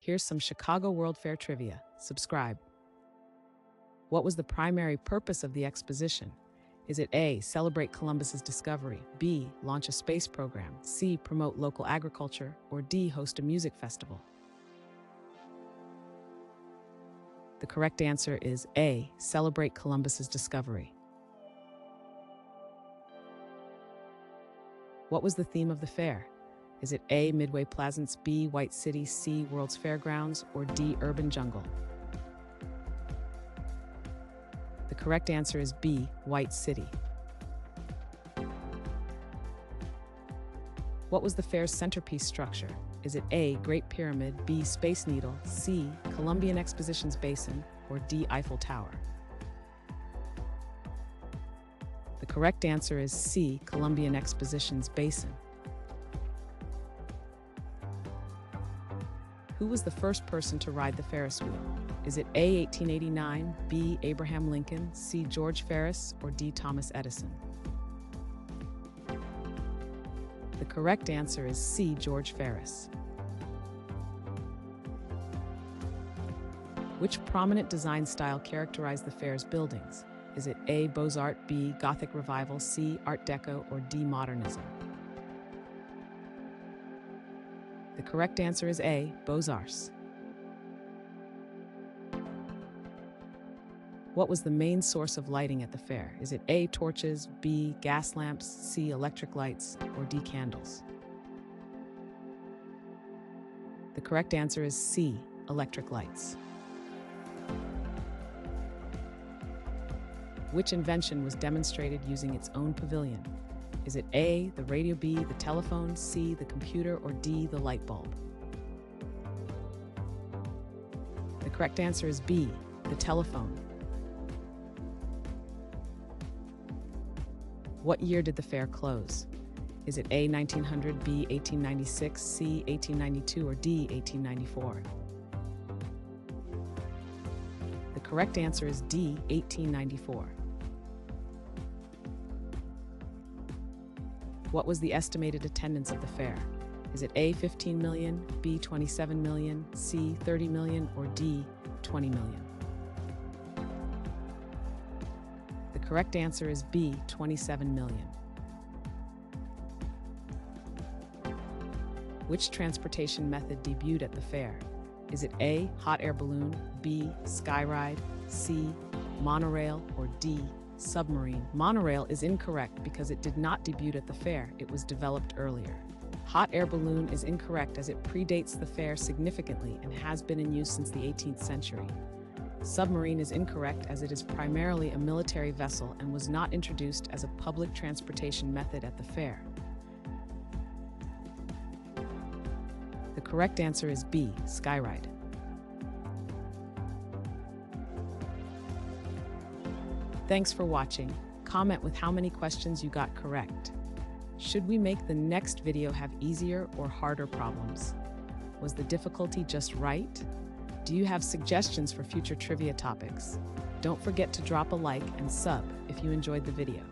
Here's some Chicago World Fair trivia. Subscribe. What was the primary purpose of the exposition? Is it A, celebrate Columbus's discovery, B, launch a space program, C, promote local agriculture, or D, host a music festival? The correct answer is A, celebrate Columbus's discovery. What was the theme of the fair? Is it A, Midway Plaisance, B, White City, C, World's Fairgrounds, or D, Urban Jungle? The correct answer is B, White City. What was the fair's centerpiece structure? Is it A, Great Pyramid, B, Space Needle, C, Columbian Expositions Basin, or D, Eiffel Tower? The correct answer is C, Columbian Expositions Basin. Who was the first person to ride the Ferris wheel? Is it A, 1889, B, Abraham Lincoln, C, George Ferris, or D, Thomas Edison? The correct answer is C, George Ferris. Which prominent design style characterized the fair's buildings? Is it A, Beaux-Arts, B, Gothic Revival, C, Art Deco, or D, Modernism? The correct answer is A, Beaux-Arts. What was the main source of lighting at the fair? Is it A, torches, B, gas lamps, C, electric lights, or D, candles? The correct answer is C, electric lights. Which invention was demonstrated using its own pavilion? Is it A, the radio, B, the telephone, C, the computer, or D, the light bulb? The correct answer is B, the telephone. What year did the fair close? Is it A, 1900, B, 1896, C, 1892, or D, 1894? The correct answer is D, 1894. What was the estimated attendance of the fair? Is it A, 15 million, B, 27 million, C, 30 million, or D, 20 million? The correct answer is B, 27 million. Which transportation method debuted at the fair? Is it A, hot air balloon, B, sky ride, C, monorail, or D, submarine? Monorail is incorrect because it did not debut at the fair, it was developed earlier. Hot air balloon is incorrect as it predates the fair significantly and has been in use since the 18th century. Submarine is incorrect as it is primarily a military vessel and was not introduced as a public transportation method at the fair. The correct answer is B, skyride. Thanks for watching. Comment with how many questions you got correct. Should we make the next video have easier or harder problems? Was the difficulty just right? Do you have suggestions for future trivia topics? Don't forget to drop a like and sub if you enjoyed the video.